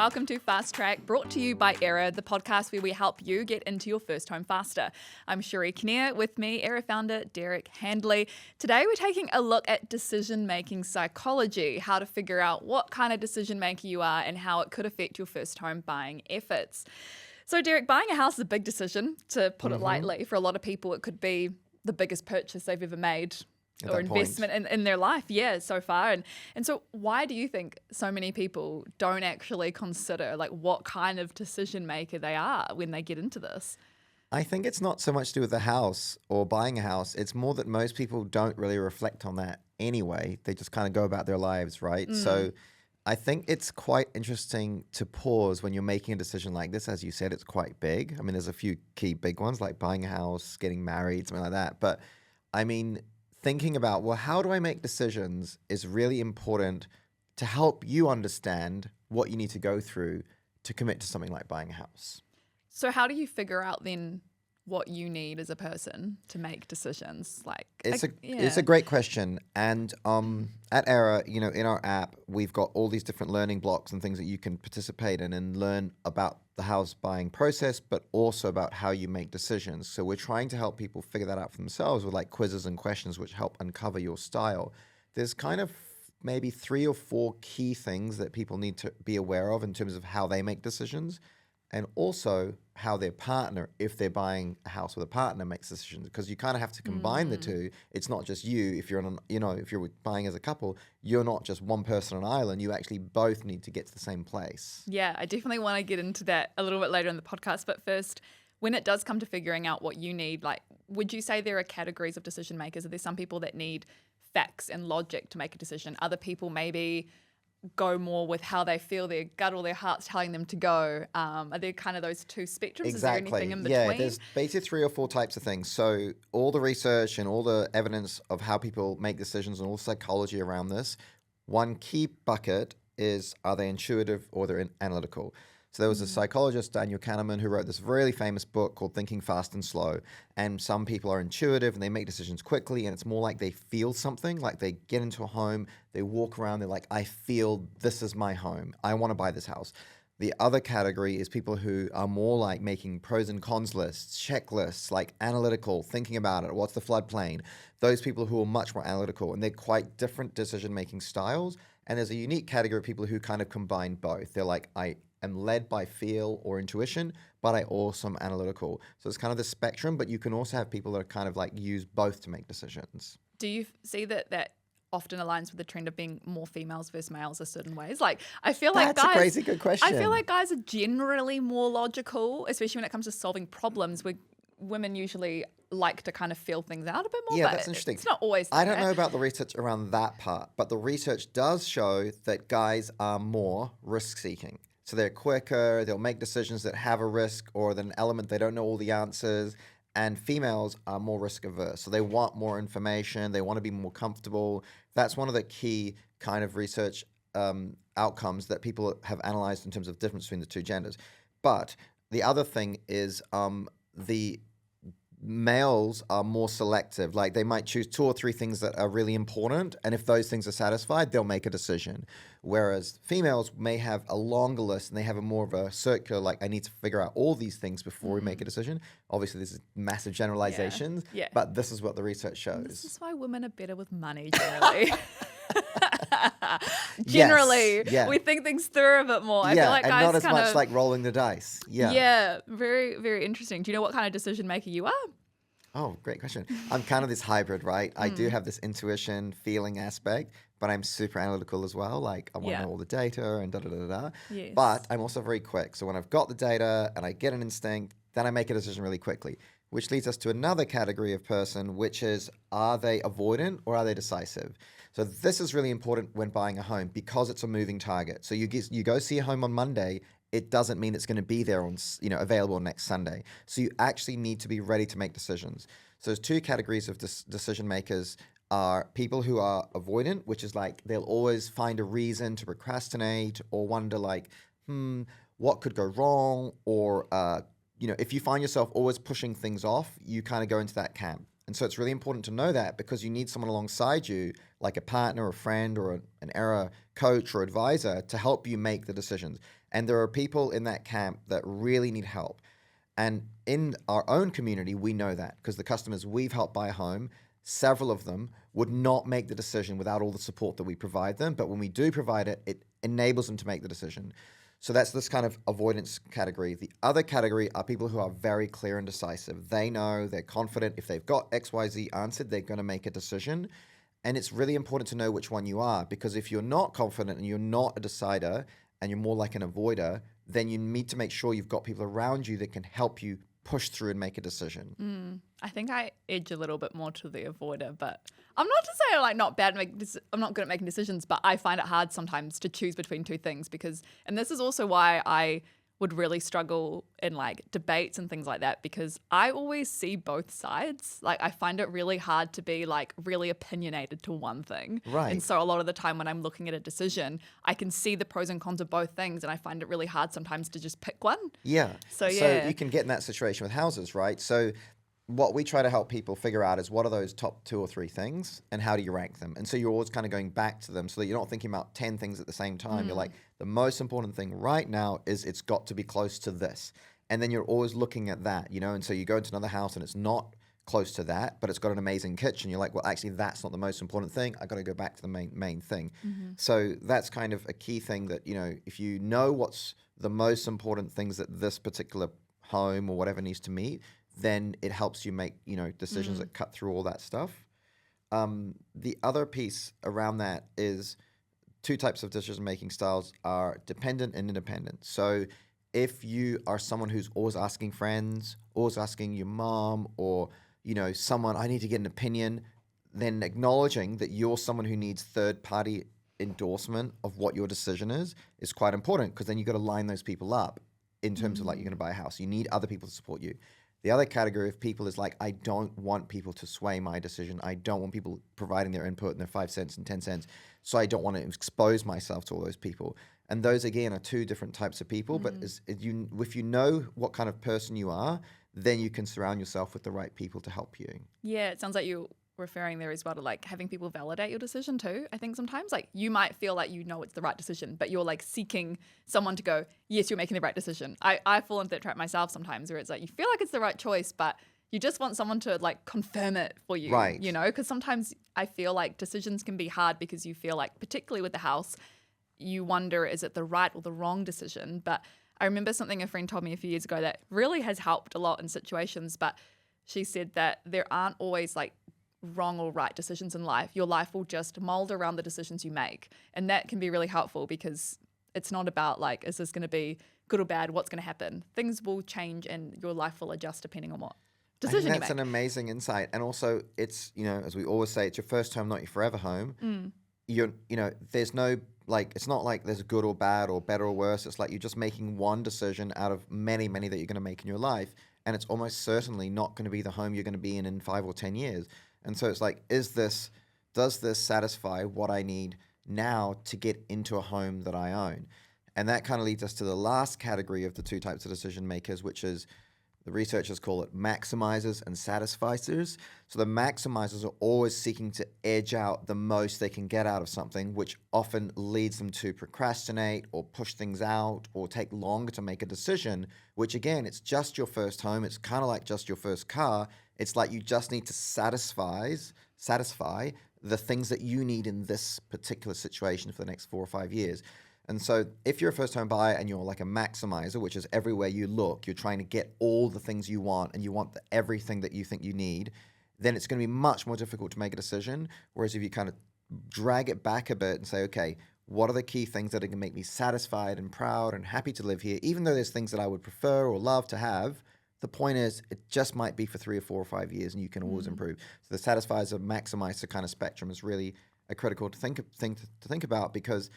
welcome to Fast Track, brought to you by Aera, the podcast where we help you get into your first home faster. I'm Chereè, with me, Aera founder Derek Handley. Today we're taking a look at decision-making psychology, how to figure out what kind of decision maker you are and how it could affect your first home buying efforts. So Derek, buying a house is a big decision, to put it lightly. For a lot of people, it could be the biggest purchase they've ever made or investment in their life, so far. And so why do you think so many people don't actually consider like what kind of decision maker they are when they get into this? I think it's not so much to do with the house or buying a house. It's more that most people don't really reflect on that anyway. They just kind of go about their lives, right? So I think it's quite interesting to pause when you're making a decision like this. As you said, it's quite big. I mean, there's a few key big ones like buying a house, getting married, something like that. But I mean, thinking about, well, how do I make decisions is really important to help you understand what you need to go through to commit to something like buying a house. So how do you figure out then what you need as a person to make decisions? It's a great question. And at Aera, in our app, we've got all these different learning blocks and things that you can participate in and learn about the house buying process, but also about how you make decisions. So we're trying to help people figure that out for themselves with like quizzes and questions which help uncover your style. There's kind of maybe 3 or 4 key things that people need to be aware of in terms of how they make decisions, and also how their partner, if they're buying a house with a partner, makes decisions, because you kind of have to combine the two. It's not just you. If you're if you're buying as a couple, you're not just one person on an island. You actually both need to get to the same place. Yeah, I definitely want to get into that a little bit later in the podcast. But first, when it does come to figuring out what you need, like, would you say there are categories of decision makers? Are there some people that need facts and logic to make a decision? Other people maybe go more with how they feel, their gut or their heart's telling them to go. Are there kind of those two spectrums? Exactly. Is there anything in between? Yeah, there's basically 3 or 4 types of things. So all the research and all the evidence of how people make decisions and all the psychology around this, one key bucket is, are they intuitive or they're analytical? So there was a psychologist, Daniel Kahneman, who wrote this really famous book called Thinking Fast and Slow. And some people are intuitive and they make decisions quickly, and it's more like they feel something, like they get into a home, they walk around, they're like, I feel this is my home. I want to buy this house. The other category is people who are more like making pros and cons lists, checklists, like analytical, thinking about it. What's the floodplain? Those people who are much more analytical, and they're quite different decision-making styles. And there's a unique category of people who kind of combine both. They're like, I am led by feel or intuition, but I also am analytical. So it's kind of the spectrum, but you can also have people that are kind of like use both to make decisions. Do you see that often aligns with the trend of being more females versus males in certain ways? Like, I feel like That's a crazy good question. I feel like guys are generally more logical, especially when it comes to solving problems, where women usually like to kind of feel things out a bit more. Yeah, but that's interesting. It's not always I don't know about the research around that part, but the research does show that guys are more risk-seeking. So they're quicker, they'll make decisions that have a risk or an element they don't know all the answers, and females are more risk-averse. So they want more information, they want to be more comfortable. That's one of the key kind of research outcomes that people have analyzed in terms of difference between the two genders. But the other thing is the males are more selective. Like, they might choose 2 or 3 things that are really important, and if those things are satisfied, they'll make a decision. Whereas females may have a longer list and they have a more of a circular, like, I need to figure out all these things before we make a decision. Obviously, this is massive generalizations, but this is what the research shows. This is why women are better with money, generally. Generally, we think things through a bit more. I feel like and guys not as kind much of, like rolling the dice. Yeah, very, very interesting. Do you know what kind of decision maker you are? Oh, great question. I'm kind of this hybrid, right? I do have this intuition, feeling aspect, but I'm super analytical as well. Like, I want to know all the data and da-da-da-da-da. Yes. But I'm also very quick. So when I've got the data and I get an instinct, then I make a decision really quickly, which leads us to another category of person, which is, are they avoidant or are they decisive? So this is really important when buying a home because it's a moving target. So you go see a home on Monday, it doesn't mean it's going to be there on, available next Sunday. So you actually need to be ready to make decisions. So there's 2 categories of decision makers. Are people who are avoidant, which is like they'll always find a reason to procrastinate or wonder like, what could go wrong? Or, if you find yourself always pushing things off, you kind of go into that camp. And so it's really important to know that, because you need someone alongside you, like a partner, a friend, or an Aera coach or advisor, to help you make the decisions. And there are people in that camp that really need help. And in our own community, we know that because the customers we've helped buy a home, several of them would not make the decision without all the support that we provide them. But when we do provide it, it enables them to make the decision. So that's this kind of avoidance category. The other category are people who are very clear and decisive. They know, they're confident. If they've got XYZ answered, they're going to make a decision. And it's really important to know which one you are, because if you're not confident and you're not a decider and you're more like an avoider, then you need to make sure you've got people around you that can help you push through and make a decision. I think I edge a little bit more to the avoider, but I'm not to say I'm not bad at I'm not good at making decisions, but I find it hard sometimes to choose between two things and this is also why I would really struggle in like debates and things like that, because I always see both sides. Like I find it really hard to be like really opinionated to one thing. Right. And so a lot of the time when I'm looking at a decision, I can see the pros and cons of both things, and I find it really hard sometimes to just pick one. Yeah. So you can get in that situation with houses, right? So what we try to help people figure out is what are those top 2 or 3 things and how do you rank them? And so you're always kind of going back to them so that you're not thinking about 10 things at the same time. You're like, the most important thing right now is it's got to be close to this. And then you're always looking at that, and so you go into another house and it's not close to that, but it's got an amazing kitchen. You're like, well, actually, that's not the most important thing. I got to go back to the main thing. So that's kind of a key thing that, if you know what's the most important things that this particular home or whatever needs to meet, then it helps you make, decisions that cut through all that stuff. The other piece around that is 2 types of decision-making styles are dependent and independent. So if you are someone who's always asking friends, always asking your mom or, someone, I need to get an opinion, then acknowledging that you're someone who needs third-party endorsement of what your decision is quite important, because then you've got to line those people up in terms of like you're going to buy a house. You need other people to support you. The other category of people is like, I don't want people to sway my decision. I don't want people providing their input and their 5 cents and 10 cents. So I don't want to expose myself to all those people. And those, again, are 2 different types of people. But if you know what kind of person you are, then you can surround yourself with the right people to help you. Yeah, it sounds like you're referring there as well to like having people validate your decision too. I think sometimes like you might feel like it's the right decision, but you're like seeking someone to go, yes, you're making the right decision. I fall into that trap myself sometimes, where it's like you feel like it's the right choice, but you just want someone to like confirm it for you, right? Because sometimes I feel like decisions can be hard because you feel like, particularly with the house, you wonder, is it the right or the wrong decision? But I remember something a friend told me a few years ago that really has helped a lot in situations, but she said that there aren't always like wrong or right decisions in life. Your life will just mold around the decisions you make. And that can be really helpful, because it's not about like, is this going to be good or bad? What's going to happen? Things will change and your life will adjust depending on what decision you make. That's an amazing insight. And also it's, as we always say, it's your first home, not your forever home. There's no, like, it's not like there's good or bad or better or worse. It's like you're just making one decision out of many, many that you're going to make in your life. And it's almost certainly not going to be the home you're going to be in 5 or 10 years. And so it's like, does this satisfy what I need now to get into a home that I own? And that kind of leads us to the last category of the 2 types of decision makers, which is the researchers call it maximizers and satisficers. So the maximizers are always seeking to edge out the most they can get out of something, which often leads them to procrastinate or push things out or take longer to make a decision, which again, it's just your first home. It's kind of like just your first car. It's like you just need to satisfy the things that you need in this particular situation for the next 4 or 5 years. And so if you're a first-home buyer and you're like a maximizer, which is everywhere you look, you're trying to get all the things you want and you want everything that you think you need, then it's going to be much more difficult to make a decision. Whereas if you kind of drag it back a bit and say, okay, what are the key things that are going to make me satisfied and proud and happy to live here, even though there's things that I would prefer or love to have, the point is it just might be for 3 or 4 or 5 years and you can always improve. So the satisfizer, maximizer kind of spectrum is really a critical thing to think about, because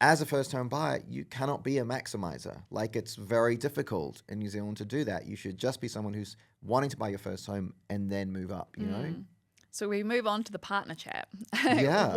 as a first-home buyer, you cannot be a maximizer. Like, it's very difficult in New Zealand to do that. You should just be someone who's wanting to buy your first home and then move up, you know? So we move on to the partner chat. Yeah.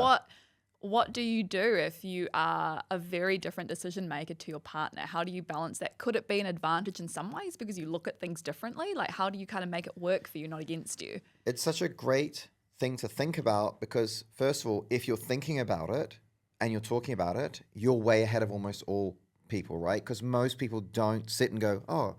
What do you do if you are a very different decision maker to your partner? How do you balance that? Could it be an advantage in some ways because you look at things differently? Like, how do you kind of make it work for you, not against you? It's such a great thing to think about because, first of all, if you're thinking about it, and you're talking about it, you're way ahead of almost all people, right? Because most people don't sit and go, oh,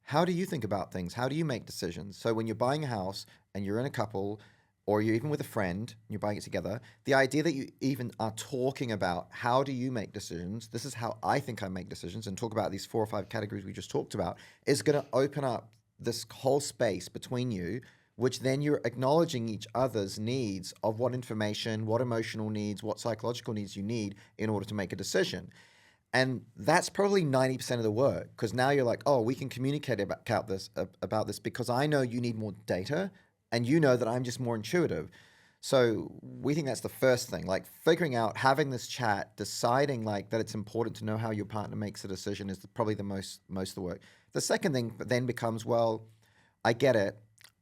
how do you think about things? How do you make decisions? So when you're buying a house and you're in a couple, or you're even with a friend, and you're buying it together, the idea that you even are talking about how do you make decisions, this is how I think I make decisions, and talk about these 4 or 5 categories we just talked about, is going to open up this whole space between you, which then you're acknowledging each other's needs of what information, what emotional needs, what psychological needs you need in order to make a decision. And that's probably 90% of the work, because now you're like, oh, we can communicate about this because I know you need more data and you know that I'm just more intuitive. So we think that's the first thing, like figuring out, having this chat, deciding like that it's important to know how your partner makes a decision is probably the most of the work. The second thing then becomes, well, I get it.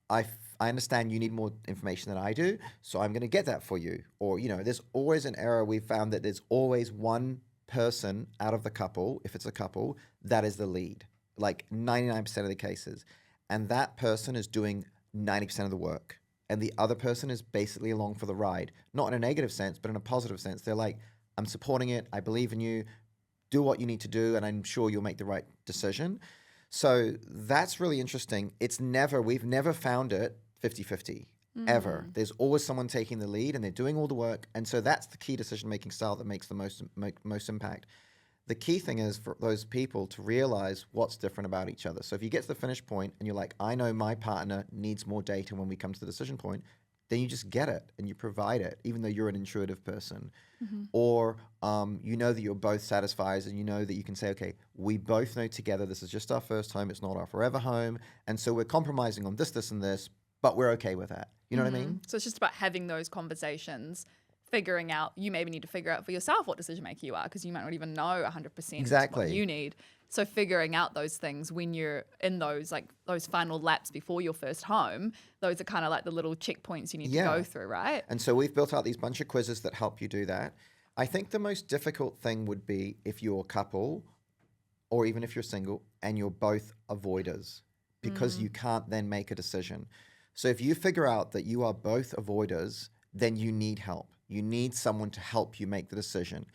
I understand you need more information than I do, so I'm going to get that for you. Or, there's always an error. We've found that there's always one person out of the couple, if it's a couple, that is the lead, like 99% of the cases. And that person is doing 90% of the work. And the other person is basically along for the ride, not in a negative sense, but in a positive sense. They're like, I'm supporting it. I believe in you. Do what you need to do, and I'm sure you'll make the right decision. So that's really interesting. We've never found it 50-50, ever. There's always someone taking the lead and they're doing all the work. And so that's the key decision-making style that makes the most impact. The key thing is for those people to realize what's different about each other. So if you get to the finish point and you're like, I know my partner needs more data when we come to the decision point, then you just get it and you provide it, even though you're an intuitive person. Or you know that you're both satisfied, and you know that you can say, okay, we both know together this is just our first home, it's not our forever home, and so we're compromising on this, and this, but we're okay with that. You know what I mean? So it's just about having those conversations, figuring out, you maybe need to figure out for yourself what decision maker you are, because you might not even know 100% Exactly what you need. So figuring out those things when you're in those final laps before your first home, those are kind of like the little checkpoints you need to go through, right? And so we've built out these bunch of quizzes that help you do that. I think the most difficult thing would be if you're a couple, or even if you're single, and you're both avoiders, because you can't then make a decision. So if you figure out that you are both avoiders, then you need help. You need someone to help you make the decision.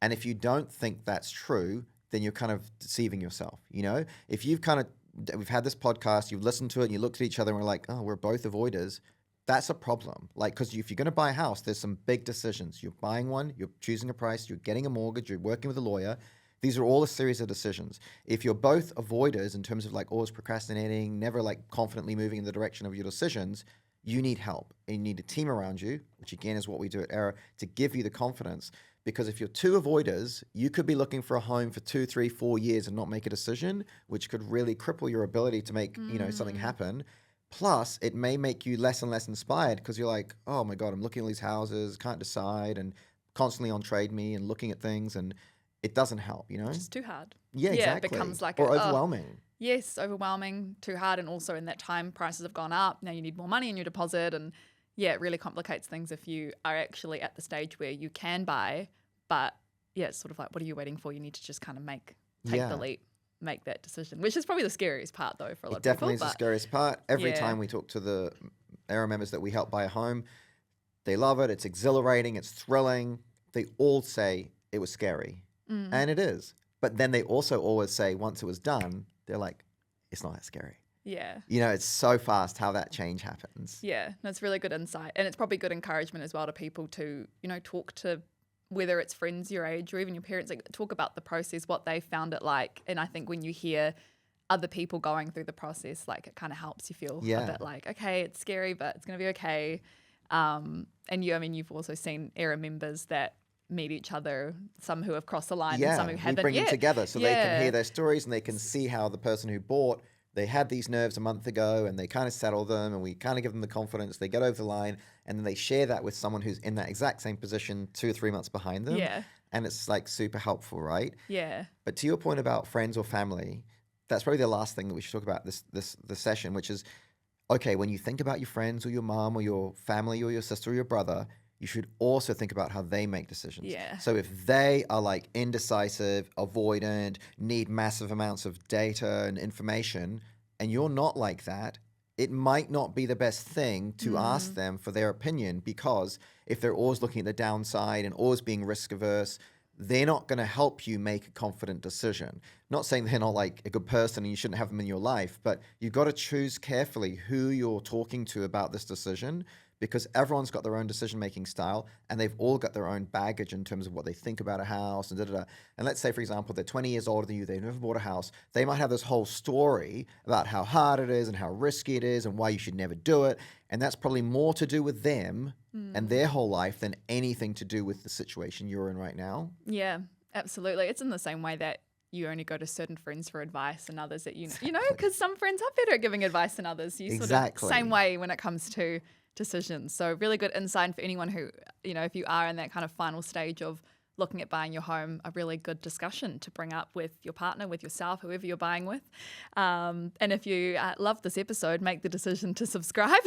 And if you don't think that's true, then you're kind of deceiving yourself. If we've had this podcast, you've listened to it, and you looked at each other and we're like, oh, we're both avoiders. That's a problem. Like, because if you're going to buy a house, there's some big decisions. You're buying one, you're choosing a price, you're getting a mortgage, you're working with a lawyer. These are all a series of decisions. If you're both avoiders in terms of like always procrastinating, never like confidently moving in the direction of your decisions, you need help. And you need a team around you, which again is what we do at Aera, to give you the confidence. Because if you're two avoiders, you could be looking for a home for 2, 3, 4 years and not make a decision, which could really cripple your ability to make something happen. Plus, it may make you less and less inspired, because you're like, oh my God, I'm looking at these houses, can't decide, and constantly on Trade Me and looking at things, and it doesn't help, It's just too hard. Yeah, exactly. It becomes like overwhelming. Yes, overwhelming, too hard, and also in that time prices have gone up. Now you need more money in your deposit, and it really complicates things if you are actually at the stage where you can buy, but it's sort of like, what are you waiting for? You need to just kind of take the leap, make that decision, which is probably the scariest part though for a lot of people. Definitely is the scariest part. Every time we talk to the Aera members that we help buy a home, they love it. It's exhilarating. It's thrilling. They all say it was scary, and it is. But then they also always say once it was done, they're like, it's not that scary. Yeah. It's so fast how that change happens. Yeah, that's really good insight. And it's probably good encouragement as well to people to, talk to, whether it's friends your age or even your parents, like talk about the process, what they found it like. And I think when you hear other people going through the process, like it kind of helps you feel a bit like, okay, it's scary, but it's going to be okay. And you've also seen Aera members that meet each other, some who have crossed the line and some who haven't. We bring them together so they can hear their stories and they can see how the person who bought, they had these nerves a month ago and they kind of settle them, and we kind of give them the confidence. They get over the line, and then they share that with someone who's in that exact same position 2 or 3 months behind them. Yeah. And it's like super helpful, right? Yeah. But to your point about friends or family, that's probably the last thing that we should talk about this session, which is, okay, when you think about your friends or your mom or your family or your sister or your brother, you should also think about how they make decisions. Yeah. So if they are like indecisive, avoidant, need massive amounts of data and information, and you're not like that, it might not be the best thing to ask them for their opinion, because if they're always looking at the downside and always being risk averse, they're not going to help you make a confident decision. Not saying they're not like a good person and you shouldn't have them in your life, but you've got to choose carefully who you're talking to about this decision, because everyone's got their own decision-making style and they've all got their own baggage in terms of what they think about a house and da-da-da. And let's say, for example, they're 20 years older than you, they've never bought a house. They might have this whole story about how hard it is and how risky it is and why you should never do it. And that's probably more to do with them and their whole life than anything to do with the situation you're in right now. Yeah, absolutely. It's in the same way that you only go to certain friends for advice and others that you know, because some friends are better at giving advice than others. You sort of same way when it comes to decisions. So really good insight for anyone who, if you are in that kind of final stage of looking at buying your home, a really good discussion to bring up with your partner, with yourself, whoever you're buying with. And if you love this episode, make the decision to subscribe,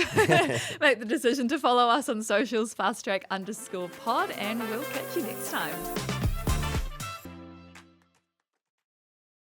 make the decision to follow us on socials, fasttrack_pod, and we'll catch you next time.